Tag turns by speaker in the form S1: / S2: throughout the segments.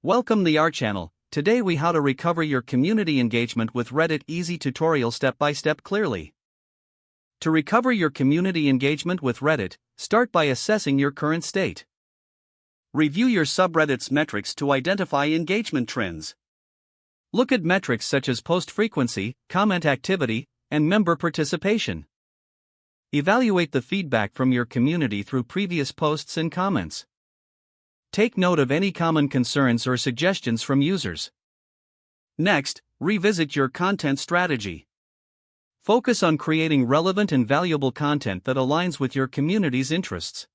S1: Welcome to our channel. Today we how to recover your community engagement with Reddit easy tutorial step by step clearly. To recover your community engagement with Reddit, start by assessing your current state. Review your subreddit's metrics to identify engagement trends. Look at metrics such as post frequency, comment activity, and member participation. Evaluate the feedback from your community through previous posts and comments. Take note of any common concerns or suggestions from users. Next, revisit your content strategy. Focus on creating relevant and valuable content that aligns with your community's interests.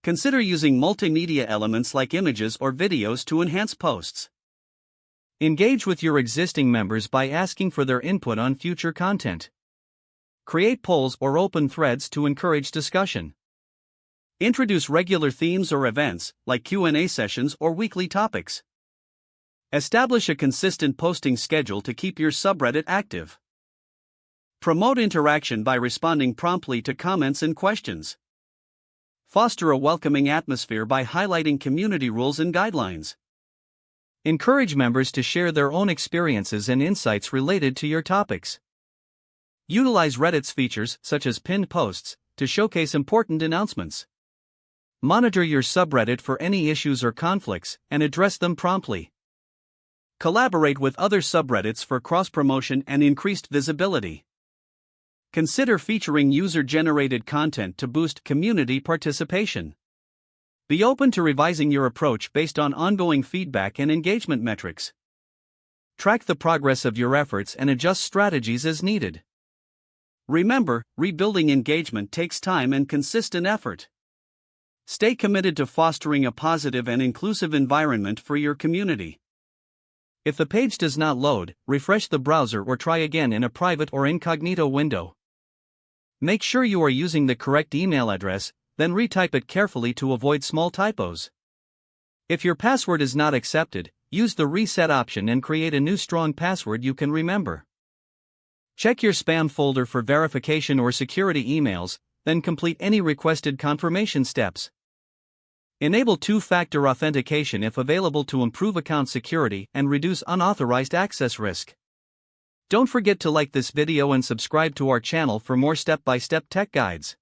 S1: Consider using multimedia elements like images or videos to enhance posts. Engage with your existing members by asking for their input on future content. Create polls or open threads to encourage discussion. Introduce regular themes or events, like Q&A sessions or weekly topics. Establish a consistent posting schedule to keep your subreddit active. Promote interaction by responding promptly to comments and questions. Foster a welcoming atmosphere by highlighting community rules and guidelines. Encourage members to share their own experiences and insights related to your topics. Utilize Reddit's features, such as pinned posts, to showcase important announcements. Monitor your subreddit for any issues or conflicts, and address them promptly. Collaborate with other subreddits for cross-promotion and increased visibility. Consider featuring user-generated content to boost community participation. Be open to revising your approach based on ongoing feedback and engagement metrics. Track the progress of your efforts and adjust strategies as needed. Remember, rebuilding engagement takes time and consistent effort. Stay committed to fostering a positive and inclusive environment for your community. If the page does not load, refresh the browser or try again in a private or incognito window. Make sure you are using the correct email address, then retype it carefully to avoid small typos. If your password is not accepted, use the reset option and create a new strong password you can remember. Check your spam folder for verification or security emails, then complete any requested confirmation steps. Enable two-factor authentication if available to improve account security and reduce unauthorized access risk. Don't forget to like this video and subscribe to our channel for more step-by-step tech guides.